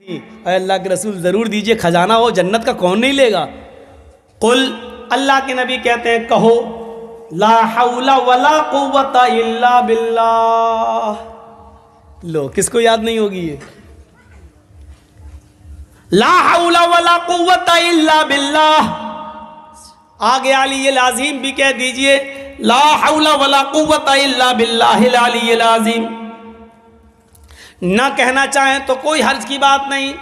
اے اللہ کے رسول ضرور دیجئے، خزانہ ہو جنت کا کون نہیں لے گا؟ قل، اللہ کے نبی کہتے ہیں کہو، لا حول ولا قوت الا باللہ۔ لو، کس کو یاد نہیں ہوگی یہ؟ لا حول ولا قوت الا باللہ۔ آگے علی العظیم بھی کہہ دیجئے، لا حول ولا قوت الا باللہ العلی العظیم۔ نہ کہنا چاہیں تو کوئی حرج کی بات نہیں،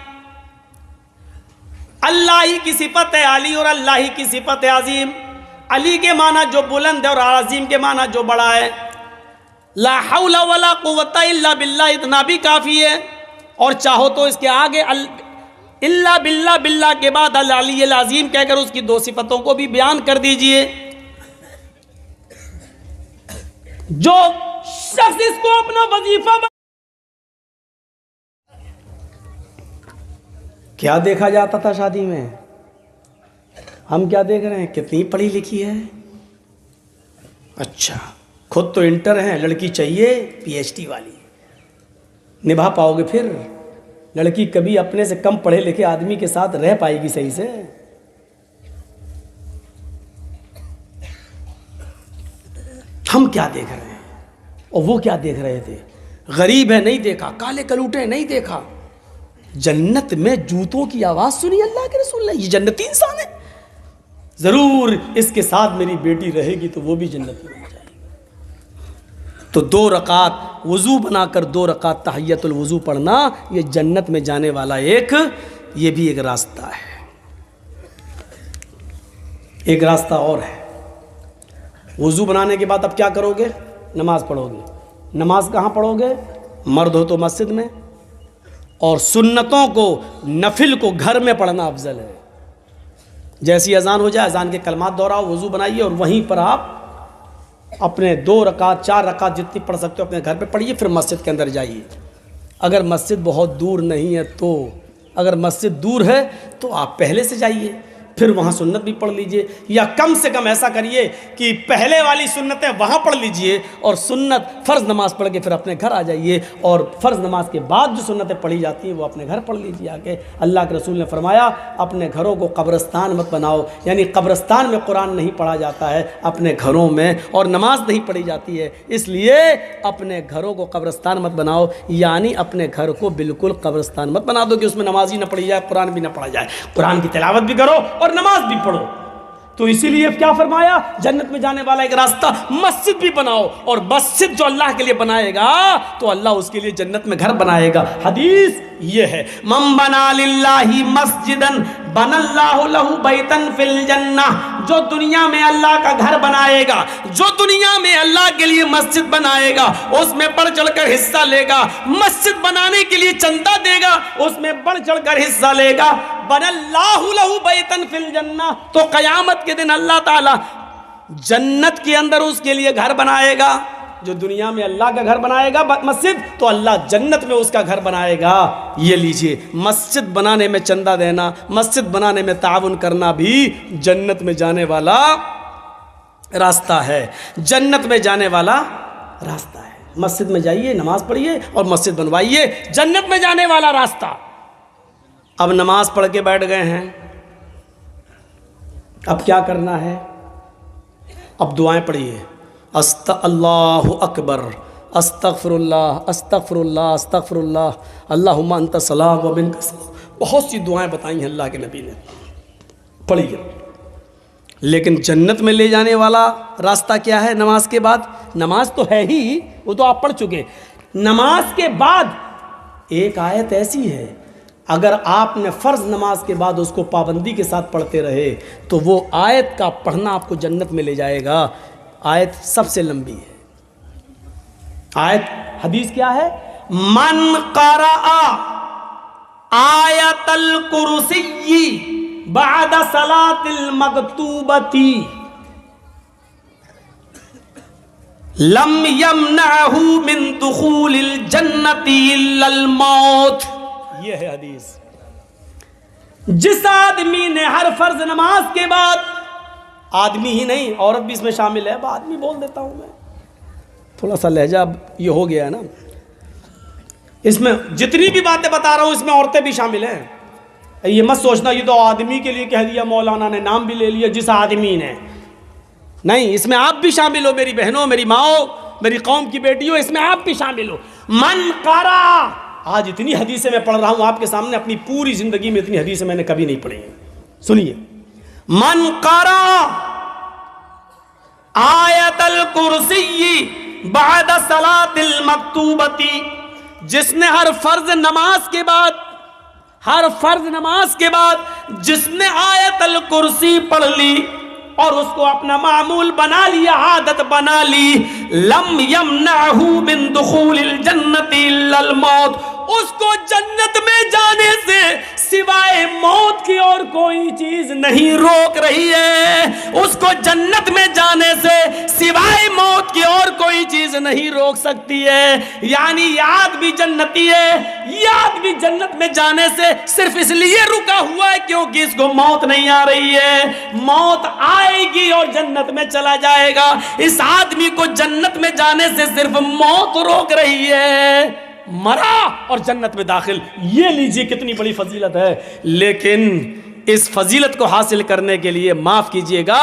اللہ ہی کی صفت ہے علی اور اللہ ہی کی صفت ہے عظیم۔ علی کے معنی جو بلند ہے اور عظیم کے معنی جو بڑا ہے۔ لا حول ولا قوت الا باللہ اتنا بھی کافی ہے، اور چاہو تو اس کے آگے الا باللہ، باللہ کے بعد العلی العظیم کہہ کر اس کی دو صفتوں کو بھی بیان کر دیجئے۔ جو شخص اس کو اپنا وظیفہ کیا دیکھا جاتا تھا شادی میں؟ ہم کیا دیکھ رہے ہیں؟ کتنی پڑھی لکھی ہے؟ اچھا، خود تو انٹر ہیں، لڑکی چاہیے پی ایچ ڈی والی، نبھا پاؤ گے پھر؟ لڑکی کبھی اپنے سے کم پڑھے لکھے آدمی کے ساتھ رہ پائے گی صحیح سے؟ ہم کیا دیکھ رہے ہیں اور وہ کیا دیکھ رہے تھے؟ غریب ہے نہیں دیکھا، کالے کلوٹے نہیں دیکھا، جنت میں جوتوں کی آواز سنی اللہ کے رسول نے، یہ جنتی انسان ہے، ضرور اس کے ساتھ میری بیٹی رہے گی تو وہ بھی جنت میں جائے گی۔ تو 2 رکعت وضو بنا کر 2 رکعت تحیۃ الوضو پڑھنا، یہ جنت میں جانے والا یہ بھی ایک راستہ ہے۔ ایک راستہ اور ہے، وضو بنانے کے بعد اب کیا کرو گے؟ نماز پڑھو گے۔ نماز کہاں پڑھو گے؟ مرد ہو تو مسجد میں، اور سنتوں کو، نفل کو گھر میں پڑھنا افضل ہے۔ جیسی اذان ہو جائے اذان کے کلمات دہراؤ، وضو بنائیے، اور وہیں پر آپ اپنے 2 رکعت 4 رکعت جتنی پڑھ سکتے ہو اپنے گھر پہ پڑھیے، پھر مسجد کے اندر جائیے۔ اگر مسجد بہت دور نہیں ہے تو، اگر مسجد دور ہے تو آپ پہلے سے جائیے، پھر وہاں سنت بھی پڑھ لیجئے، یا کم سے کم ایسا کریے کہ پہلے والی سنتیں وہاں پڑھ لیجئے، اور سنت فرض نماز پڑھ کے پھر اپنے گھر آ جائیے، اور فرض نماز کے بعد جو سنتیں پڑھی جاتی ہیں وہ اپنے گھر پڑھ لیجئے آ کے۔ اللہ کے رسول نے فرمایا اپنے گھروں کو قبرستان مت بناؤ، یعنی قبرستان میں قرآن نہیں پڑھا جاتا ہے، اپنے گھروں میں، اور نماز نہیں پڑھی جاتی ہے، اس لیے اپنے گھروں کو قبرستان مت بناؤ، یعنی اپنے گھر کو بالکل قبرستان مت بنا دو کہ اس میں نماز ہی نہ پڑھی جائے، قرآن بھی نہ پڑھا جائے۔ قرآن کی تلاوت بھی کرو اور نماز بھی پڑھو۔ تو اسی لیے کیا فرمایا؟ جنت میں جانے والا ایک راستہ مسجد بھی بناؤ، اور مسجد جو اللہ کے لیے بنائے گا تو اللہ اس کے لیے جنت میں گھر بنائے گا۔ حدیث یہ ہے، من بنا للہ مسجدا بنا اللہ لہ بیتا فی الجنہ، جو دنیا میں اللہ کا گھر بنائے گا، جو دنیا میں اللہ کے لیے مسجد بنائے گا، اس میں بڑھ چڑھ کر حصہ لے گا، مسجد بنانے کے لیے چندہ دے گا، اس میں بڑھ چڑھ کر حصہ لے گا، بنا اللہ لہ بیتا فی الجنہ، تو قیامت کے دن اللہ تعالی جنت کے اندر اس کے لیے گھر بنائے گا۔ جو دنیا میں اللہ کا گھر بنائے گا مسجد، تو اللہ جنت میں اس کا گھر بنائے گا۔ یہ لیجئے، مسجد بنانے میں چندہ دینا، مسجد بنانے میں تعاون کرنا بھی جنت میں جانے والا راستہ ہے، جنت میں جانے والا راستہ ہے۔ مسجد میں جائیے، نماز پڑھیے اور مسجد بنوائیے، جنت میں جانے والا راستہ۔ اب نماز پڑھ کے بیٹھ گئے ہیں، اب کیا کرنا ہے؟ اب دعائیں پڑھیے، اللہ اکبر، استغفر اللہ استغفر اللہ استغفر اللہ، اللہم انت السلام و منک السلام، بہت سی دعائیں بتائی ہیں اللہ کے نبی نے، پڑھیے۔ لیکن جنت میں لے جانے والا راستہ کیا ہے؟ نماز کے بعد، نماز تو ہے ہی، وہ تو آپ پڑھ چکے، نماز کے بعد ایک آیت ایسی ہے، اگر آپ نے فرض نماز کے بعد اس کو پابندی کے ساتھ پڑھتے رہے تو وہ آیت کا پڑھنا آپ کو جنت میں لے جائے گا۔ آیت سب سے لمبی ہے، آیت، حدیث کیا ہے؟ من قرأ آیت الکرسی بعد صلاۃ المکتوبۃ لم یمنعہ من دخول الجنۃ الا الموت۔ یہ ہے حدیث۔ جس آدمی نے ہر فرض نماز کے بعد، آدمی ہی نہیں عورت بھی اس میں شامل ہے، آدمی بول دیتا ہوں میں، تھوڑا سا لہجہ اب یہ ہو گیا ہے نا، اس میں جتنی بھی باتیں بتا رہا ہوں اس میں عورتیں بھی شامل ہیں. یہ مت سوچنا یہ تو آدمی کے لیے کہہ دیا مولانا نے, نام بھی لے لیا جس آدمی نے. نہیں, اس میں آپ بھی شامل ہو میری بہنوں, میری ماؤں, میری قوم کی بیٹیوں, اس میں آپ بھی شامل ہو. من قرأ, آج اتنی حدیثیں میں پڑھ رہا ہوں آپ کے سامنے, اپنی پوری زندگی میں اتنی حدیثیں میں نے کبھی نہیں پڑھی ہیں. سنیے, من قرأ آیت الکرسی بعد صلاۃ المکتوبتی, جس نے ہر فرض نماز کے بعد جس نے آیت الکرسی پڑھ لی اور اس کو اپنا معمول بنا لیا, عادت بنا لی, لم یمنعہ من دخول الجنت الا الموت, اس کو جنت میں جانے سے سوائے موت کی اور کوئی چیز نہیں روک رہی ہے. اس کو جنت میں جانے سے سوائے موت کی اور کوئی چیز نہیں روک سکتی ہے. یعنی یاد بھی جنتی ہے, یاد بھی جنت میں جانے سے صرف اس لیے رکا ہوا ہے کیونکہ اس کو موت نہیں آ رہی ہے. موت آئے گی اور جنت میں چلا جائے گا. اس آدمی کو جنت میں جانے سے صرف موت روک رہی ہے, مرا اور جنت میں داخل. یہ لیجئے کتنی بڑی فضیلت ہے. لیکن اس فضیلت کو حاصل کرنے کے لیے معاف کیجئے گا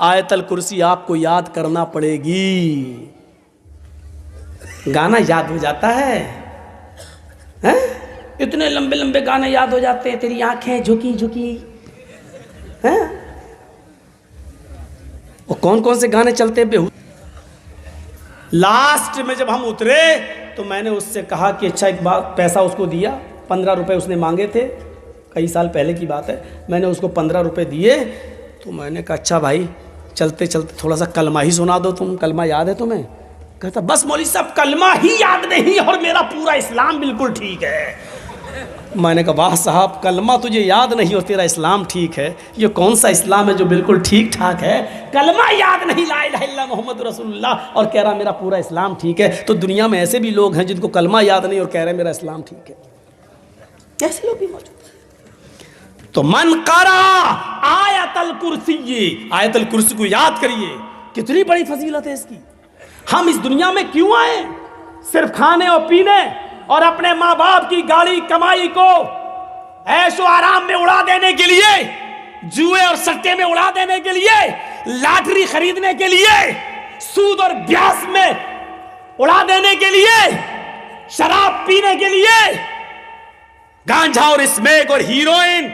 آیت الکرسی آپ کو یاد کرنا پڑے گی. گانا یاد ہو جاتا ہے, اتنے لمبے لمبے گانے یاد ہو جاتے ہیں, تیری آنکھیں جھکی جھکی, وہ کون کون سے گانے چلتے ہیں بے. لاسٹ میں جب ہم اترے تو میں نے اس سے کہا کہ اچھا ایک بات, پیسہ اس کو دیا, 15 روپے اس نے مانگے تھے, کئی سال پہلے کی بات ہے. میں نے اس کو 15 روپے دیے تو میں نے کہا اچھا بھائی چلتے چلتے تھوڑا سا کلمہ ہی سنا دو, تم کلمہ یاد ہے تمہیں؟ کہتا بس مولوی صاحب کلمہ ہی یاد نہیں اور میرا پورا اسلام بالکل ٹھیک ہے. میں نے کہا واہ صاحب, کلمہ تجھے یاد نہیں اور تیرا اسلام ٹھیک ہے, یہ کون سا اسلام ہے جو بالکل ٹھیک ٹھاک ہے؟ کلمہ یاد نہیں, لا الہ الا محمد رسول اللہ, اور کہہ رہا میرا پورا اسلام ٹھیک ہے. تو دنیا میں ایسے بھی لوگ ہیں جن کو کلمہ یاد نہیں اور کہہ رہے میرا اسلام ٹھیک ہے. ایسے لوگ بھی موجود ہیں. تو من قرأ آیت الکرسی, آیت الکرسی کو یاد کریے, کتنی بڑی فضیلت ہے اس کی. ہم اس دنیا میں کیوں آئے؟ صرف کھانے اور پینے اور اپنے ماں باپ کی گاڑی کمائی کو عیش و آرام میں اڑا دینے کے لیے, جوئے اور سٹے میں اڑا دینے کے لیے, لاٹری خریدنے کے لیے, سود اور بیاس میں اڑا دینے کے لیے, شراب پینے کے لیے, گانجا اور اسمیک اور ہیروئن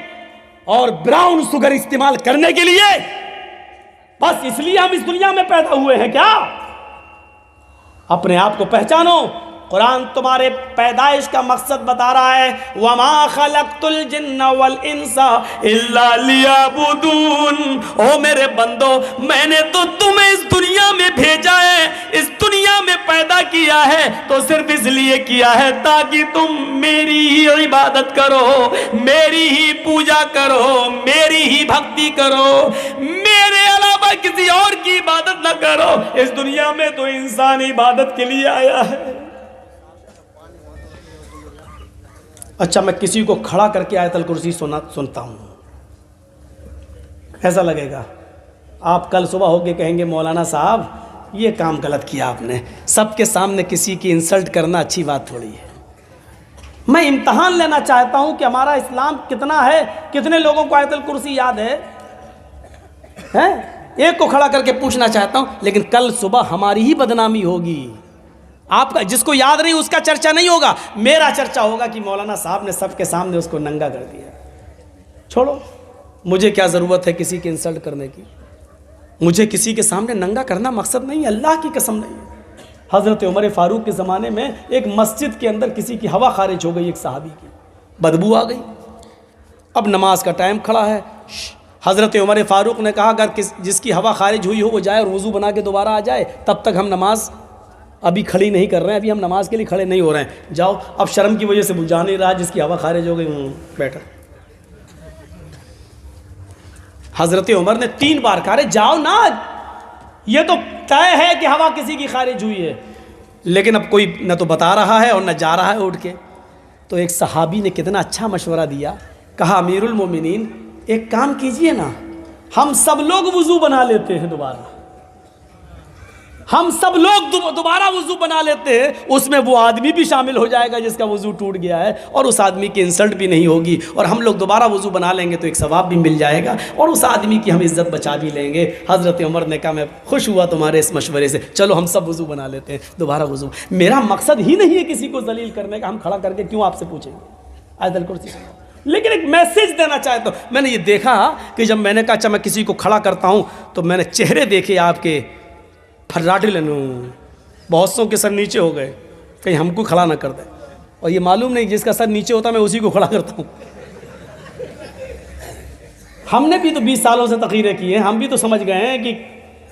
اور براؤن سگر استعمال کرنے کے لیے, بس اس لیے ہم اس دنیا میں پیدا ہوئے ہیں کیا؟ اپنے آپ کو پہچانو. قرآن تمہارے پیدائش کا مقصد بتا رہا ہے, وَمَا خَلَقْتُ الْجِنَّ وَالْإِنسَ إِلَّا لِيَعْبُدُونَ. او میرے بندو, میں نے تو تمہیں اس دنیا میں بھیجا ہے, اس دنیا میں پیدا کیا ہے تو صرف اس لیے کیا ہے تاکہ تم میری ہی عبادت کرو, میری ہی پوجا کرو, میری ہی بھکتی کرو, میرے علاوہ کسی اور کی عبادت نہ کرو. اس دنیا میں تو انسان عبادت کے لیے آیا ہے. اچھا میں کسی کو کھڑا کر کے آیت الکرسی سنتا ہوں, ایسا لگے گا آپ کل صبح ہو کے کہیں گے مولانا صاحب یہ کام غلط کیا آپ نے. سب کے سامنے کسی کی انسلٹ کرنا اچھی بات تھوڑی ہے. میں امتحان لینا چاہتا ہوں کہ ہمارا اسلام کتنا ہے, کتنے لوگوں کو آیت الکرسی یاد ہے. ایک کو کھڑا کر کے پوچھنا چاہتا ہوں, لیکن کل صبح ہماری ہی بدنامی ہوگی. آپ کا جس کو یاد نہیں اس کا چرچا نہیں ہوگا, میرا چرچا ہوگا کہ مولانا صاحب نے سب کے سامنے اس کو ننگا کر دیا. چھوڑو, مجھے کیا ضرورت ہے کسی کی انسلٹ کرنے کی. مجھے کسی کے سامنے ننگا کرنا مقصد نہیں ہے, اللہ کی قسم نہیں ہے. حضرت عمر فاروق کے زمانے میں ایک مسجد کے اندر کسی کی ہوا خارج ہو گئی, ایک صحابی کی, بدبو آ گئی. اب نماز کا ٹائم کھڑا ہے. حضرت عمر فاروق نے کہا اگر جس کی ہوا خارج ہوئی ہو وہ جائے اور وضو بنا کے دوبارہ آ جائے, تب تک ہم نماز ابھی کھڑی نہیں کر رہے ہیں, ابھی ہم نماز کے لیے کھڑے نہیں ہو رہے ہیں. جاؤ. اب شرم کی وجہ سے جا نہیں رہا, جس کی ہوا خارج ہو گئی بیٹھا. حضرت عمر نے 3 بار کہا جاؤ نا, یہ تو طے ہے کہ ہوا کسی کی خارج ہوئی ہے, لیکن اب کوئی نہ تو بتا رہا ہے اور نہ جا رہا ہے اٹھ کے. تو ایک صحابی نے کتنا اچھا مشورہ دیا, کہا امیر المومنین ایک کام کیجئے نا, ہم سب لوگ وضو بنا لیتے ہیں دوبارہ. ہم سب لوگ دوبارہ وضو بنا لیتے ہیں، اس میں وہ آدمی بھی شامل ہو جائے گا جس کا وضو ٹوٹ گیا ہے، اور اس آدمی کی انسلٹ بھی نہیں ہوگی، اور ہم لوگ دوبارہ وضو بنا لیں گے تو ایک ثواب بھی مل جائے گا، اور اس آدمی کی ہم عزت بچا بھی لیں گے۔ حضرت عمر نے کہا میں خوش ہوا تمہارے اس مشورے سے، چلو ہم سب وضو بنا لیتے ہیں، دوبارہ وضو۔ میرا مقصد ہی نہیں ہے کسی کو ذلیل کرنے کا، ہم کھڑا کر کے کیوں آپ سے پوچھیں گے آیت الکرسی، لیکن ایک میسج دینا چاہتا ہوں۔ میں نے یہ دیکھا کہ جب میں نے کہا اچھا میں کسی کو کھڑا کرتا ہوں تو میں نے چہرے دیکھے آپ کے پھراٹے لنو، بہت سوں کے سر نیچے ہو گئے، کہیں ہم کو کھڑا نہ کر دے، اور یہ معلوم نہیں جس کا سر نیچے ہوتا میں اسی کو کھڑا کرتا ہوں۔ ہم نے بھی تو 20 سالوں سے تقریریں کی ہیں، ہم بھی تو سمجھ گئے ہیں کہ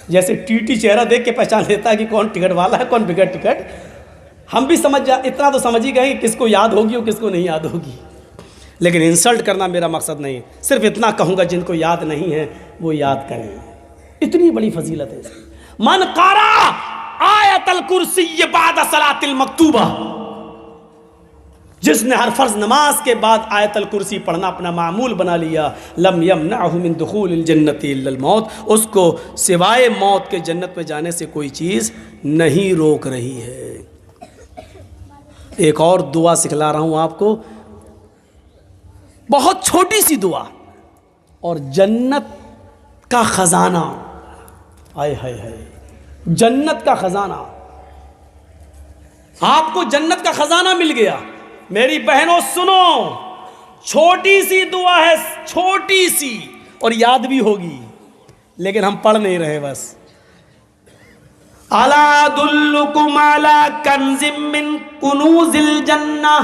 جیسے ٹی چہرہ دیکھ کے پہچان لیتا ہے کہ کون ٹکٹ والا ہے کون بغیر ٹکٹ، ہم بھی اتنا تو سمجھ ہی گئے کہ کس کو یاد ہوگی اور کس کو نہیں یاد ہوگی، لیکن انسلٹ کرنا میرا مقصد نہیں ہے، صرف اتنا کہوں گا جن کو یاد نہیں ہے وہ یاد کریں، اتنی بڑی فضیلت ہے۔ من قرأ آیت الکرسی بعد صلاۃ المکتوبہ، جس نے ہر فرض نماز کے بعد آیت الکرسی پڑھنا اپنا معمول بنا لیا، لم یمنعہ من دخول الجنت الا الموت، اس کو سوائے موت کے جنت میں جانے سے کوئی چیز نہیں روک رہی ہے۔ ایک اور دعا سکھلا رہا ہوں آپ کو، بہت چھوٹی سی دعا، اور جنت کا خزانہ، آئے ہائے ہائے، جنت کا خزانہ، آپ کو جنت کا خزانہ مل گیا۔ میری بہنوں سنو، چھوٹی سی دعا ہے، چھوٹی سی، اور یاد بھی ہوگی، لیکن ہم پڑھ نہیں رہے بس۔ الا ادلکم علی کنز من کنوز الجنہ،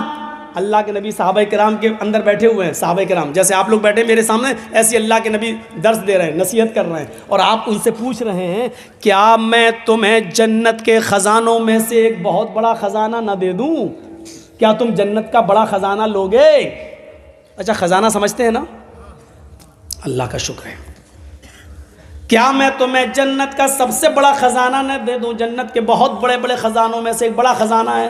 اللہ کے نبی صحابہ کرام کے اندر بیٹھے ہوئے ہیں، صحابہ کرام جیسے آپ لوگ بیٹھے میرے سامنے، ایسے اللہ کے نبی درس دے رہے ہیں، نصیحت کر رہے ہیں، اور آپ ان سے پوچھ رہے ہیں کیا میں تمہیں جنت کے خزانوں میں سے ایک بہت بڑا خزانہ نہ دے دوں؟ کیا تم جنت کا بڑا خزانہ لوگے؟ اچھا خزانہ سمجھتے ہیں نا؟ اللہ کا شکر ہے۔ کیا میں تمہیں جنت کا سب سے بڑا خزانہ نہ دے دوں؟ جنت کے بہت بڑے بڑے خزانوں میں سے ایک بڑا خزانہ ہے،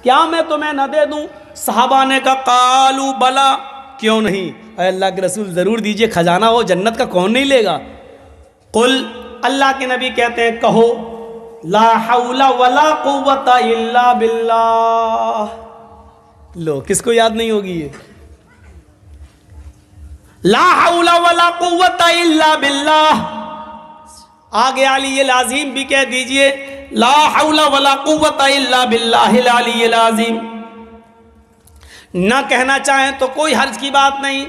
کیا میں تمہیں نہ دے دوں؟ صحابہ نے کہا قالوا بلا، کیوں نہیں، اے اللہ کے رسول ضرور دیجئے، خزانہ ہو جنت کا کون نہیں لے گا؟ قل، اللہ کے نبی کہتے ہیں کہو، لا حول ولا قوت الا باللہ۔ لو کس کو یاد نہیں ہوگی یہ؟ لا حول ولا قوت الا باللہ۔ آگے علی العظیم بھی کہہ دیجئے، لا حول ولا قوت الا باللہ العلی العظیم۔ نہ کہنا چاہیں تو کوئی حرج کی بات نہیں،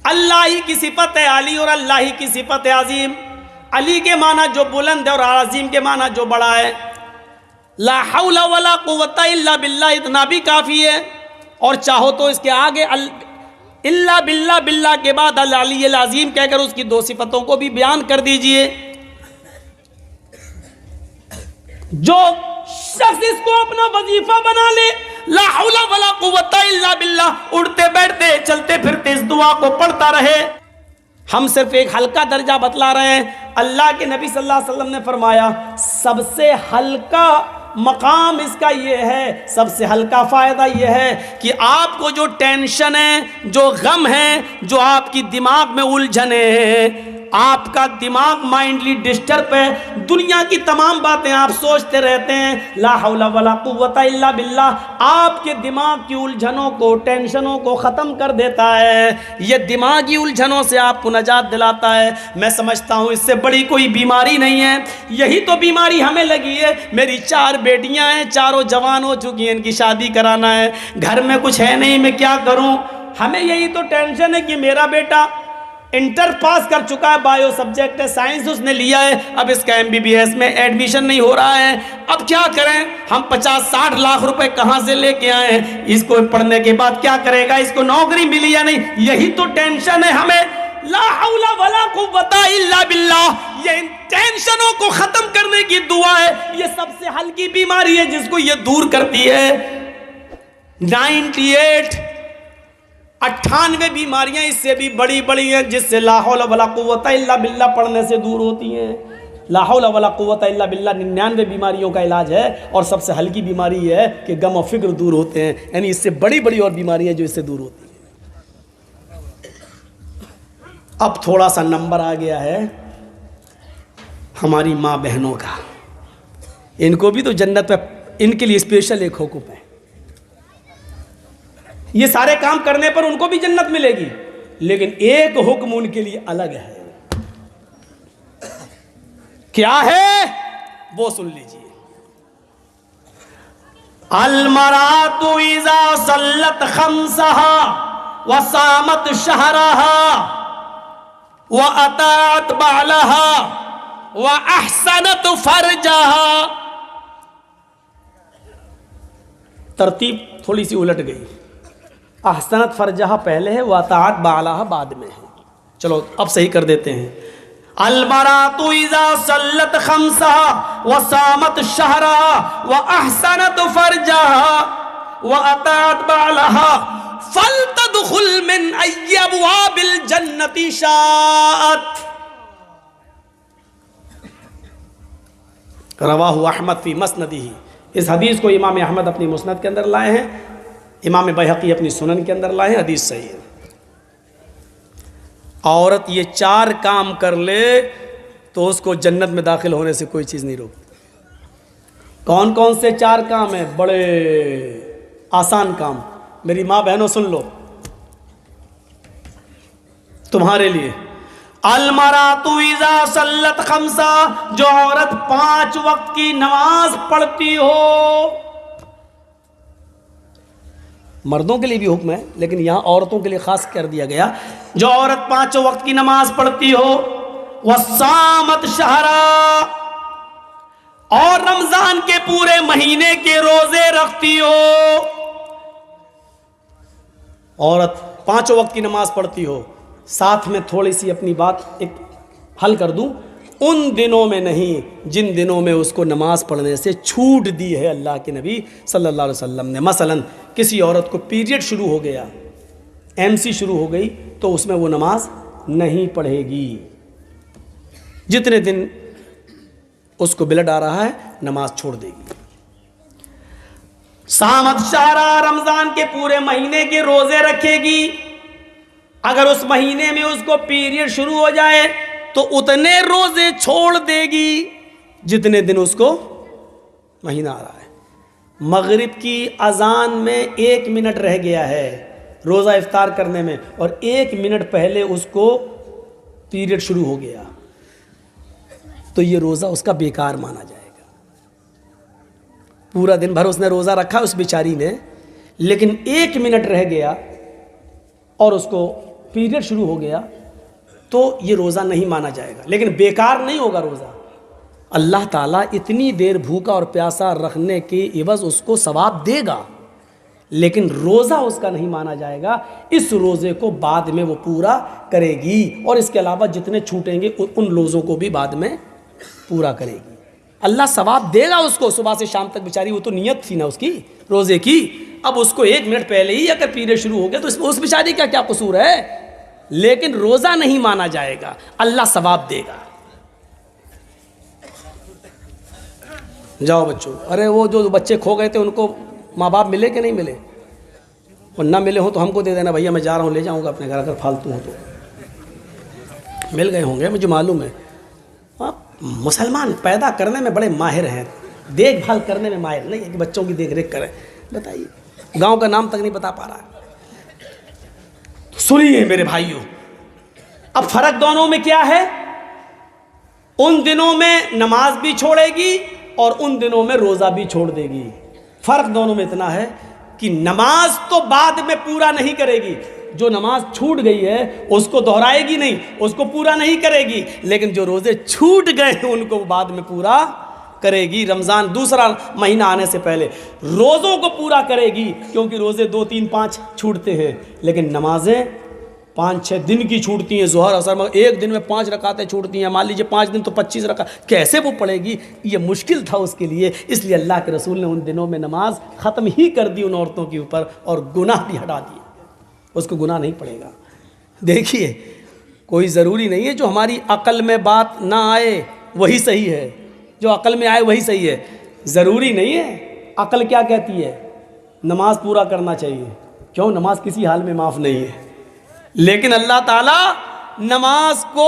اللہ ہی کی صفت ہے علی، اور اللہ ہی کی صفت ہے عظیم۔ علی کے معنی جو بلند ہے، اور عظیم کے معنی جو بڑا ہے۔ لا حول ولا قوت الا باللہ اتنا بھی کافی ہے، اور چاہو تو اس کے آگے الا باللہ، باللہ کے بعد العلی العظیم کہہ کر اس کی دو صفتوں کو بھی بیان کر دیجئے۔ جو شخص اس کو اپنا وظیفہ بنا لے، لا حول ولا قوت الا باللہ، اٹھتے بیٹھتے چلتے پھرتے اس دعا کو پڑھتا رہے۔ ہم صرف ایک ہلکا درجہ بتلا رہے ہیں۔ اللہ کے نبی صلی اللہ علیہ وسلم نے فرمایا سب سے ہلکا مقام اس کا یہ ہے، سب سے ہلکا فائدہ یہ ہے کہ آپ کو جو ٹینشن ہے، جو غم ہے، جو آپ کی دماغ میں الجھنے ہیں، آپ کا دماغ مائنڈلی ڈسٹرب ہے، دنیا کی تمام باتیں آپ سوچتے رہتے ہیں، لا حول ولا قوت الا باللہ آپ کے دماغ کی الجھنوں کو، ٹینشنوں کو ختم کر دیتا ہے۔ یہ دماغی الجھنوں سے آپ کو نجات دلاتا ہے۔ میں سمجھتا ہوں اس سے بڑی کوئی بیماری نہیں ہے۔ یہی تو بیماری ہمیں لگی ہے۔ میری 4 بیٹیاں ہیں، چاروں جوان ہو چکی ہیں، ان کی شادی کرانا ہے، گھر میں کچھ ہے نہیں، میں کیا کروں؟ ہمیں یہی تو ٹینشن ہے کہ میرا بیٹا انٹر پاس کر چکا ہے، بایو سبجیکٹ ہے، سائنس اس نے لیا ہے، اب اس کا MBBS میں ایڈمیشن نہیں ہو رہا ہے، اب کیا کریں؟ ہم 50-60 لاکھ روپے کہاں سے لے کے آئے ہیں؟ اس کو پڑھنے کے بعد کیا کرے گا؟ اس کو نوکری ملی یا نہیں؟ یہی تو ٹینشن ہے ہمیں۔ لا حول ولا قوت الا باللہ، یہ ان ٹینشنوں کو ختم کرنے کی دعا ہے۔ یہ سب سے ہلکی بیماری ہے جس کو یہ دور کرتی ہے۔ 98 بیماریاں اس سے بھی بڑی بڑی ہیں جس سے لا حول ولا قوت الا باللہ پڑھنے سے دور ہوتی ہیں۔ لا حول ولا قوت الا باللہ 99 بیماریوں کا علاج ہے، اور سب سے ہلکی بیماری یہ ہے کہ غم و فکر دور ہوتے ہیں، یعنی اس سے بڑی بڑی اور بیماریاں جو اس سے دور ہوتی ہیں۔ اب تھوڑا سا نمبر آ گیا ہے، ہماری ماں بہنوں کا، ان کو بھی تو جنت میں ان کے لیے اسپیشل ایک حکم ہے. یہ سارے کام کرنے پر ان کو بھی جنت ملے گی، لیکن ایک حکم ان کے لیے الگ ہے. کیا ہے وہ سن لیجیے. المرأۃ اذا صلت خمسها وصامت شهرها وأطاعت بعلها وأحسنت فرجها. ترتیب تھوڑی سی الٹ گئی. احسنت فرجہا پہلے ہے، وأطاعت بعلها بعد میں ہے. چلو اب صحیح کر دیتے ہیں. المرأۃ اذا صلت خمسها وصامت شهرها وأحسنت فرجها وأطاعت بعلها فلتدخل من أي أبواب الجنة شاءت. رواہ احمد فی مسندہ. اس حدیث کو امام احمد اپنی مسند کے اندر لائے ہیں، امام بیہقی اپنی سنن کے اندر لائے ہیں. حدیث صحیح ہے. عورت یہ 4 کام کر لے تو اس کو جنت میں داخل ہونے سے کوئی چیز نہیں روکتی. کون کون سے 4 کام ہیں؟ بڑے آسان کام. میری ماں بہنوں سن لو تمہارے لیے. المرأۃ اذا صلت خمسا، جو عورت 5 وقت کی نماز پڑھتی ہو. مردوں کے لیے بھی حکم ہے لیکن یہاں عورتوں کے لیے خاص کر دیا گیا. جو عورت 5 وقت کی نماز پڑھتی ہو، وصامت شہرا، اور رمضان کے پورے مہینے کے روزے رکھتی ہو. عورت 5 وقت کی نماز پڑھتی ہو، ساتھ میں تھوڑی سی اپنی بات ایک حل کر دوں، ان دنوں میں نہیں جن دنوں میں اس کو نماز پڑھنے سے چھوٹ دی ہے اللہ کے نبی صلی اللہ علیہ وسلم نے. مثلا کسی عورت کو پیریڈ شروع ہو گیا، MC شروع ہو گئی، تو اس میں وہ نماز نہیں پڑھے گی. جتنے دن اس کو بلڈ آ رہا ہے نماز چھوڑ دے گی. سامت شہرا، رمضان کے پورے مہینے کے روزے رکھے گی. اگر اس مہینے میں اس کو پیریڈ شروع ہو جائے تو اتنے روزے چھوڑ دے گی جتنے دن اس کو مہینہ آ رہا ہے. مغرب کی اذان میں 1 منٹ رہ گیا ہے روزہ افطار کرنے میں، اور 1 منٹ پہلے اس کو پیریڈ شروع ہو گیا، تو یہ روزہ اس کا بیکار مانا جائے گا. پورا دن بھر اس نے روزہ رکھا اس بیچاری نے، لیکن 1 منٹ رہ گیا اور اس کو پیریڈ شروع ہو گیا تو یہ روزہ نہیں مانا جائے گا. لیکن بیکار نہیں ہوگا روزہ. اللہ تعالیٰ اتنی دیر بھوکا اور پیاسا رکھنے کے عوض اس کو ثواب دے گا، لیکن روزہ اس کا نہیں مانا جائے گا. اس روزے کو بعد میں وہ پورا کرے گی، اور اس کے علاوہ جتنے چھوٹیں گے ان روزوں کو بھی بعد میں پورا کرے گی. اللہ ثواب دے گا اس کو. صبح سے شام تک بیچاری، وہ تو نیت تھی نا اس کی روزے کی. اب اس کو 1 منٹ پہلے ہی اگر پیریڈ شروع ہو گیا تو اس بیچاری کا کیا قصور ہے؟ لیکن روزہ نہیں مانا جائے گا، اللہ ثواب دے گا. جاؤ بچوں. ارے وہ جو بچے کھو گئے تھے ان کو ماں باپ ملے کہ نہیں ملے؟ اور نہ ملے ہوں تو ہم کو دے دینا، بھیا میں جا رہا ہوں، لے جاؤں گا اپنے گھر. اگر فالتو ہوں تو مل گئے ہوں گے، مجھے معلوم ہے. مسلمان پیدا کرنے میں بڑے ماہر ہیں، دیکھ بھال کرنے میں ماہر نہیں ہے کہ بچوں کی دیکھ ریکھ کریں. بتائیے، گاؤں کا نام تک نہیں بتا پا رہا ہے. سنیے میرے بھائیوں، اب فرق دونوں میں کیا ہے؟ ان دنوں میں نماز بھی چھوڑے گی اور ان دنوں میں روزہ بھی چھوڑ دے گی. فرق دونوں میں اتنا ہے کہ نماز تو بعد میں پورا نہیں کرے گی. جو نماز چھوٹ گئی ہے اس کو دہرائے گی نہیں، اس کو پورا نہیں کرے گی. لیکن جو روزے چھوٹ گئے ہیں ان کو بعد میں پورا کرے گی. رمضان دوسرا مہینہ آنے سے پہلے روزوں کو پورا کرے گی، کیونکہ روزے 2 3 5 چھوٹتے ہیں، لیکن نمازیں 5 6 دن کی چھوٹتی ہیں. ظہر اثر میں ایک دن میں 5 رکعتیں چھوٹتی ہیں. مان لیجیے 5 دن تو 25 رکعت، کیسے وہ پڑھے گی؟ یہ مشکل تھا اس کے لیے. اس لیے اللہ کے رسول نے ان دنوں میں نماز ختم ہی کر دی ان عورتوں کے اوپر، اور گناہ بھی ہٹا دیے. اس کو گناہ نہیں پڑے گا. دیکھیے، کوئی ضروری نہیں ہے جو ہماری عقل میں بات نہ آئے وہی صحیح ہے، جو عقل میں آئے وہی صحیح ہے. ضروری نہیں ہے. عقل کیا کہتی ہے؟ نماز پورا کرنا چاہیے. کیوں؟ نماز کسی حال میں معاف نہیں ہے. لیکن اللہ تعالیٰ نماز کو